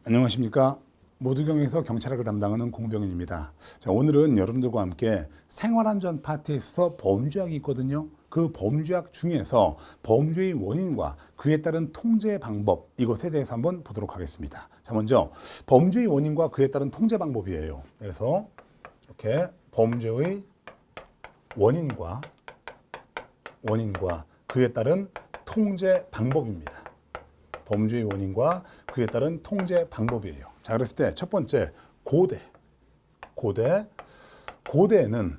안녕하십니까. 모두경에서 경찰학을 담당하는 공병인입니다. 자, 오늘은 여러분들과 함께 생활안전 파트에 있어서 범죄학이 있거든요. 그 범죄학 중에서 범죄의 원인과 그에 따른 통제 방법, 이것에 대해서 한번 보도록 하겠습니다. 자, 먼저 범죄의 원인과 그에 따른 통제 방법이에요. 그래서 이렇게 범죄의 원인과 그에 따른 통제 방법입니다. 범죄의 원인과 그에 따른 통제 방법이에요. 자, 그랬을 때 첫 번째 고대에는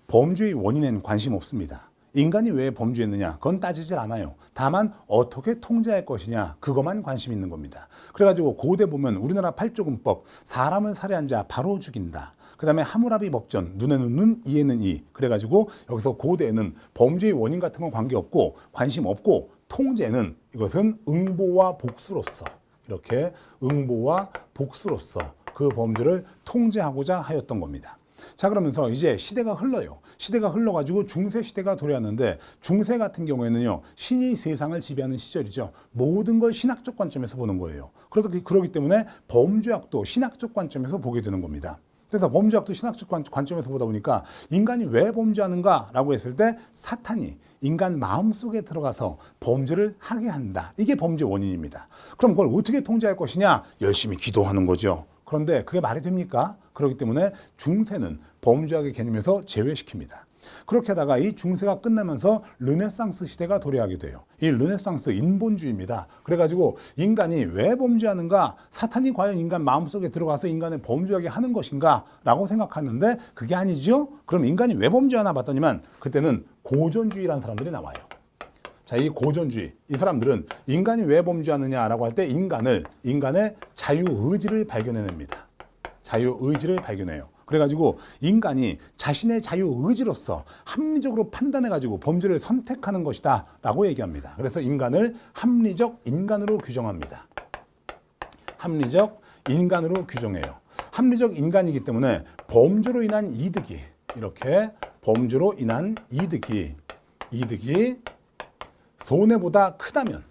범죄의 원인에는 관심 없습니다. 인간이 왜 범죄했느냐 그건 따지질 않아요. 다만 어떻게 통제할 것이냐 그것만 관심 있는 겁니다. 그래가지고 고대 보면 우리나라 8조금법 사람을 살해한 자 바로 죽인다. 그 다음에 하무라비 법전 눈에는 눈 이에는 이. 그래가지고 여기서 고대에는 범죄의 원인 같은 건 관계없고 관심 없고 통제는 이것은 응보와 복수로서 이렇게 응보와 복수로서 그 범죄를 통제하고자 하였던 겁니다. 자, 그러면서 이제 시대가 흘러요. 시대가 흘러가지고 중세 시대가 도래하는데 중세 같은 경우에는요 신이 세상을 지배하는 시절이죠. 모든 걸 신학적 관점에서 보는 거예요. 그렇기 때문에 범죄학도 신학적 관점에서 보게 되는 겁니다. 그래서 범죄학도 신학적 관점에서 보다 보니까 인간이 왜 범죄하는가라고 했을 때 사탄이 인간 마음속에 들어가서 범죄를 하게 한다. 이게 범죄 원인입니다. 그럼 그걸 어떻게 통제할 것이냐? 열심히 기도하는 거죠. 그런데 그게 말이 됩니까? 그렇기 때문에 중세는 범죄학의 개념에서 제외시킵니다. 그렇게 하다가 이 중세가 끝나면서 르네상스 시대가 도래하게 돼요. 이 르네상스 인본주의입니다. 그래가지고 인간이 왜 범죄하는가? 사탄이 과연 인간 마음속에 들어가서 인간을 범죄하게 하는 것인가? 라고 생각하는데 그게 아니죠? 그럼 인간이 왜 범죄하나 봤더니만 그때는 고전주의라는 사람들이 나와요. 자, 이 고전주의, 이 사람들은 인간이 왜 범죄하느냐라고 할 때 인간의 자유의지를 발견해냅니다. 자유의지를 발견해요. 그래가지고 인간이 자신의 자유의지로서 합리적으로 판단해가지고 범죄를 선택하는 것이다 라고 얘기합니다. 그래서 인간을 합리적 인간으로 규정합니다. 합리적 인간으로 규정해요. 합리적 인간이기 때문에 범죄로 인한 이득이 이렇게 범죄로 인한 이득이 손해보다 크다면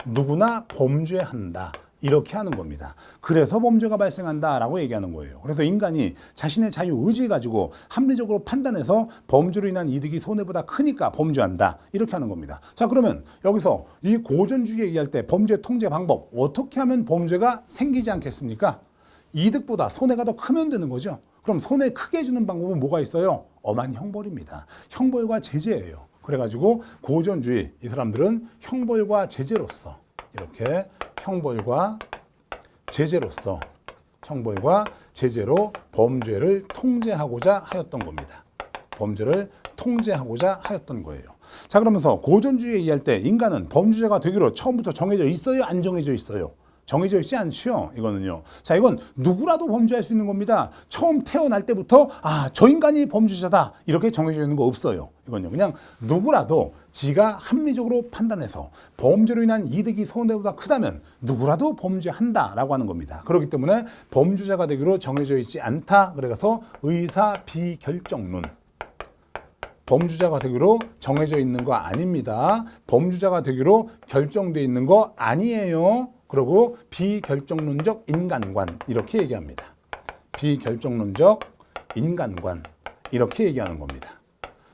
누구나 범죄한다. 이렇게 하는 겁니다. 그래서 범죄가 발생한다라고 얘기하는 거예요. 그래서 인간이 자신의 자유의지 가지고 합리적으로 판단해서 범죄로 인한 이득이 손해보다 크니까 범죄한다. 이렇게 하는 겁니다. 자, 그러면 여기서 이 고전주의 얘기할 때 범죄 통제 방법 어떻게 하면 범죄가 생기지 않겠습니까? 이득보다 손해가 더 크면 되는 거죠. 그럼 손해 크게 해주는 방법은 뭐가 있어요? 엄한 형벌입니다. 형벌과 제재예요. 그래가지고 고전주의 이 사람들은 형벌과 제재로서 이렇게 형벌과 제재로 범죄를 통제하고자 하였던 겁니다. 범죄를 통제하고자 하였던 거예요. 자, 그러면서 고전주의 얘기할 때 인간은 범죄자가 되기로 처음부터 정해져 있어요? 안 정해져 있어요? 정해져 있지 않죠. 이거는요. 자, 이건 누구라도 범죄할 수 있는 겁니다. 처음 태어날 때부터 저 인간이 범죄자다 이렇게 정해져 있는 거 없어요. 이건요. 그냥 누구라도 지가 합리적으로 판단해서 범죄로 인한 이득이 손해보다 크다면 누구라도 범죄한다라고 하는 겁니다. 그렇기 때문에 범죄자가 되기로 정해져 있지 않다. 그래서 의사 비결정론. 범죄자가 되기로 정해져 있는 거 아닙니다. 범죄자가 되기로 결정되어 있는 거 아니에요. 그리고 비결정론적 인간관 이렇게 얘기합니다. 비결정론적 인간관 이렇게 얘기하는 겁니다.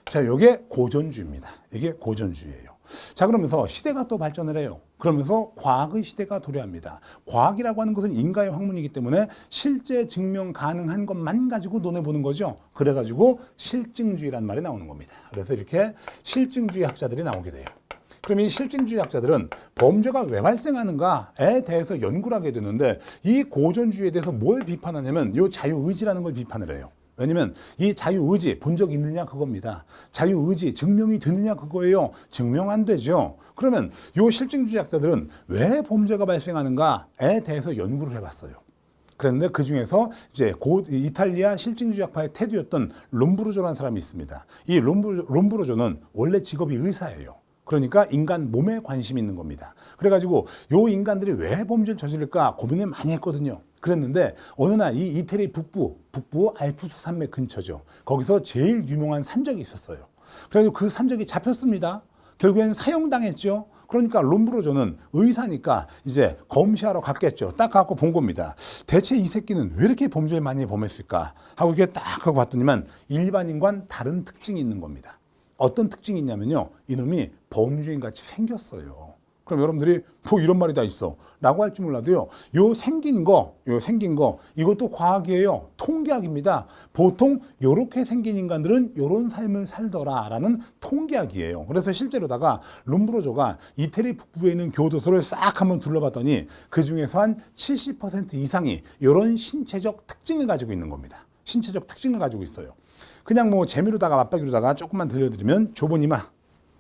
자, 이게 고전주의입니다. 이게 고전주의예요. 자, 그러면서 시대가 또 발전을 해요. 그러면서 과학의 시대가 도래합니다. 과학이라고 하는 것은 인과의 학문이기 때문에 실제 증명 가능한 것만 가지고 논해보는 거죠. 그래가지고 실증주의란 말이 나오는 겁니다. 그래서 이렇게 실증주의 학자들이 나오게 돼요. 그럼 이 실증주의 학자들은 범죄가 왜 발생하는가에 대해서 연구를 하게 되는데 이 고전주의에 대해서 뭘 비판하냐면 이 자유의지라는 걸 비판을 해요. 왜냐면 이 자유의지 본 적 있느냐 그겁니다. 자유의지 증명이 되느냐 그거예요. 증명 안 되죠. 그러면 이 실증주의 학자들은 왜 범죄가 발생하는가에 대해서 연구를 해봤어요. 그런데 그 중에서 이제 이탈리아 실증주의학파의 태두였던 롬브르조라는 사람이 있습니다. 이 롬브르조는 원래 직업이 의사예요. 그러니까 인간 몸에 관심이 있는 겁니다. 그래가지고 요 인간들이 왜 범죄를 저지를까 고민을 많이 했거든요. 그랬는데 어느 날 이 이태리 북부 알프스 산맥 근처죠. 거기서 제일 유명한 산적이 있었어요. 그래서 그 산적이 잡혔습니다. 결국엔 사형당했죠. 그러니까 롬브로저는 의사니까 이제 검시하러 갔겠죠. 딱 갖고 본 겁니다. 대체 이 새끼는 왜 이렇게 범죄를 많이 범했을까 하고 이렇게 딱 하고 봤더니만 일반인과는 다른 특징이 있는 겁니다. 어떤 특징이 있냐면요. 이놈이 범죄인 같이 생겼어요. 그럼 여러분들이 뭐 이런 말이 다 있어 라고 할지 몰라도요. 요 생긴 거 이것도 과학이에요. 통계학입니다. 보통 요렇게 생긴 인간들은 요런 삶을 살더라 라는 통계학이에요. 그래서 실제로다가 롬브로저가 이태리 북부에 있는 교도소를 싹 한번 둘러봤더니 그 중에서 한 70% 이상이 요런 신체적 특징을 가지고 있는 겁니다. 신체적 특징을 가지고 있어요. 그냥 뭐 재미로다가 맞박이로다가 조금만 들려드리면 좁은 이마,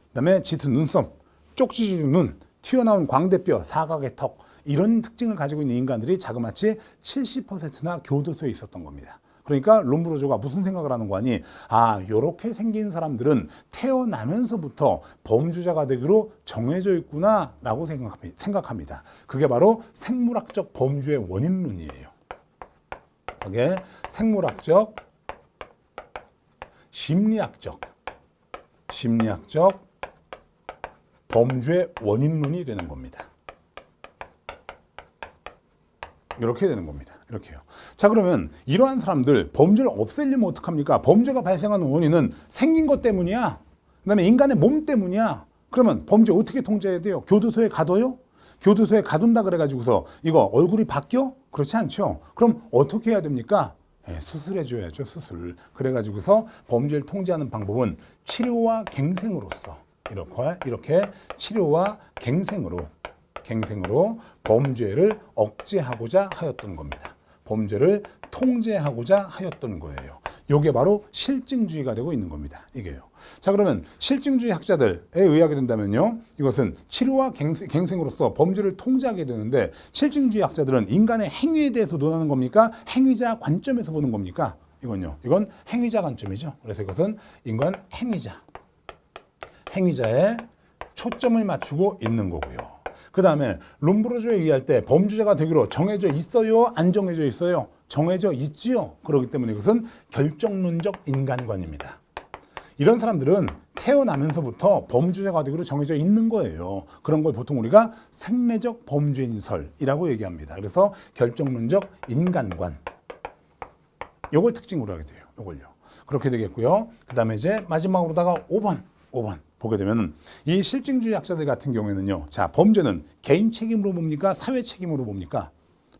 그다음에 짙은 눈썹, 쪽지지 눈, 튀어나온 광대뼈, 사각의 턱 이런 특징을 가지고 있는 인간들이 자그마치 70%나 교도소에 있었던 겁니다. 그러니까 롬브로저가 무슨 생각을 하는 거 아니? 아, 요렇게 생긴 사람들은 태어나면서부터 범죄자가 되기로 정해져 있구나 라고 생각합니다. 그게 바로 생물학적 범죄의 원인론이에요. 그게 생물학적, 심리학적 범죄 원인론이 되는 겁니다. 이렇게 되는 겁니다. 이렇게요. 자, 그러면 이러한 사람들 범죄를 없애려면 어떡합니까? 범죄가 발생하는 원인은 생긴 것 때문이야. 그다음에 인간의 몸 때문이야. 그러면 범죄 어떻게 통제해야 돼요? 교도소에 가둬요? 교도소에 가둔다 그래가지고서 이거 얼굴이 바뀌어? 그렇지 않죠. 그럼 어떻게 해야 됩니까? 수술해줘야죠. 수술. 그래가지고서 범죄를 통제하는 방법은 치료와 갱생으로서 이렇게 치료와 갱생으로 범죄를 억제하고자 하였던 겁니다. 범죄를 통제하고자 하였던 거예요. 이게 바로 실증주의가 되고 있는 겁니다. 이게요. 자, 그러면 실증주의 학자들에 의하게 된다면요. 이것은 치료와 갱생으로서 범죄를 통제하게 되는데 실증주의 학자들은 인간의 행위에 대해서 논하는 겁니까? 행위자 관점에서 보는 겁니까? 이건 행위자 관점이죠. 그래서 이것은 인간 행위자에 초점을 맞추고 있는 거고요. 그 다음에 롬브로저에 의할 때 범죄자가 되기로 정해져 있어요? 안 정해져 있어요? 정해져 있지요. 그렇기 때문에 이것은 결정론적 인간관입니다. 이런 사람들은 태어나면서부터 범죄자가 되기로 정해져 있는 거예요. 그런 걸 보통 우리가 생래적 범죄인설이라고 얘기합니다. 그래서 결정론적 인간관. 요걸 특징으로 하게 돼요. 요걸요. 그렇게 되겠고요. 그 다음에 이제 마지막으로다가 5번 보게 되면 이 실증주의 학자들 같은 경우에는요. 자, 범죄는 개인 책임으로 봅니까? 사회 책임으로 봅니까?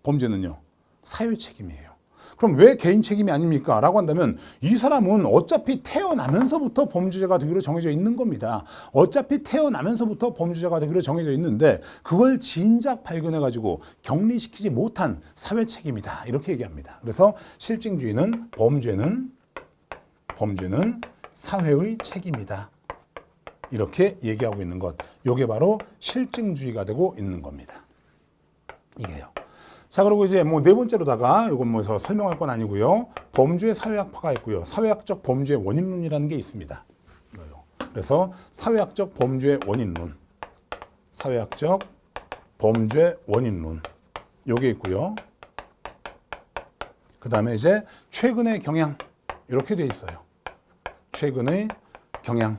범죄는요. 사회 책임이에요. 그럼 왜 개인 책임이 아닙니까? 라고 한다면 이 사람은 어차피 태어나면서부터 범죄자가 되기로 정해져 있는 겁니다. 어차피 태어나면서부터 범죄자가 되기로 정해져 있는데 그걸 진작 발견해가지고 격리시키지 못한 사회 책임이다. 이렇게 얘기합니다. 그래서 실증주의는 범죄는 사회의 책임이다. 이렇게 얘기하고 있는 것. 이게 바로 실증주의가 되고 있는 겁니다. 이게요. 자, 그리고 이제 뭐 네 번째로다가 이건 뭐 설명할 건 아니고요. 범죄 사회학파가 있고요. 사회학적 범죄 원인론이라는 게 있습니다. 이거요. 그래서 사회학적 범죄 원인론. 요게 있고요. 그 다음에 이제 최근의 경향. 이렇게 돼 있어요. 최근의 경향.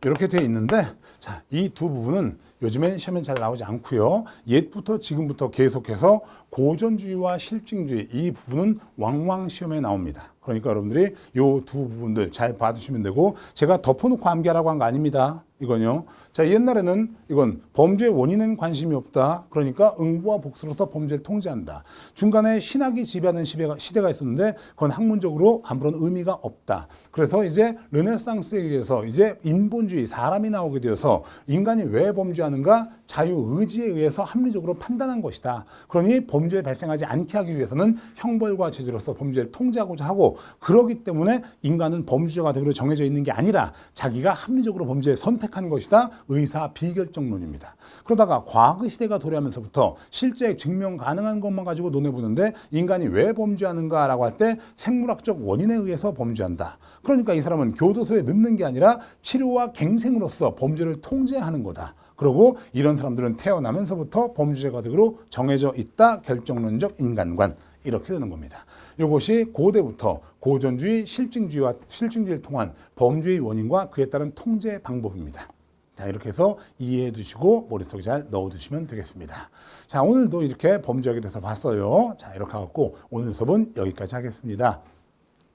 이렇게 되어 있는데, 자, 이 두 부분은 요즘엔 시험에 잘 나오지 않고요. 옛부터 지금부터 계속해서 고전주의와 실증주의 이 부분은 왕왕 시험에 나옵니다. 그러니까 여러분들이 이 두 부분들 잘 봐주시면 되고, 제가 덮어놓고 암기하라고 한 거 아닙니다. 이건요. 자, 옛날에는 이건 범죄의 원인에는 관심이 없다. 그러니까 응보와 복수로서 범죄를 통제한다. 중간에 신학이 지배하는 시대가 있었는데 그건 학문적으로 아무런 의미가 없다. 그래서 이제 르네상스에 의해서 이제 인본주의, 사람이 나오게 되어서 인간이 왜 범죄하는가? 자유의지에 의해서 합리적으로 판단한 것이다. 그러니 범죄에 발생하지 않게 하기 위해서는 형벌과 제재로서 범죄를 통제하고자 하고, 그러기 때문에 인간은 범죄자가 되기로 정해져 있는 게 아니라 자기가 합리적으로 범죄에 선택한 것이다. 의사 비결정론입니다. 그러다가 과거 시대가 도래하면서부터 실제 증명 가능한 것만 가지고 논해보는데 인간이 왜 범죄하는가라고 할 때 생물학적 원인에 의해서 범죄한다. 그러니까 이 사람은 교도소에 넣는 게 아니라 치료와 갱생으로서 범죄를 통제하는 거다. 그리고 이런 사람들은 태어나면서부터 범죄자가 되기로 정해져 있다. 결정론적 인간관. 이렇게 되는 겁니다. 이것이 고대부터 고전주의, 실증주의를 통한 범죄의 원인과 그에 따른 통제 방법입니다. 자, 이렇게 해서 이해해 두시고 머릿속에 잘 넣어 두시면 되겠습니다. 자, 오늘도 이렇게 범죄학에 대해서 봤어요. 자, 이렇게 해갖고 오늘 수업은 여기까지 하겠습니다.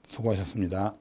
수고하셨습니다.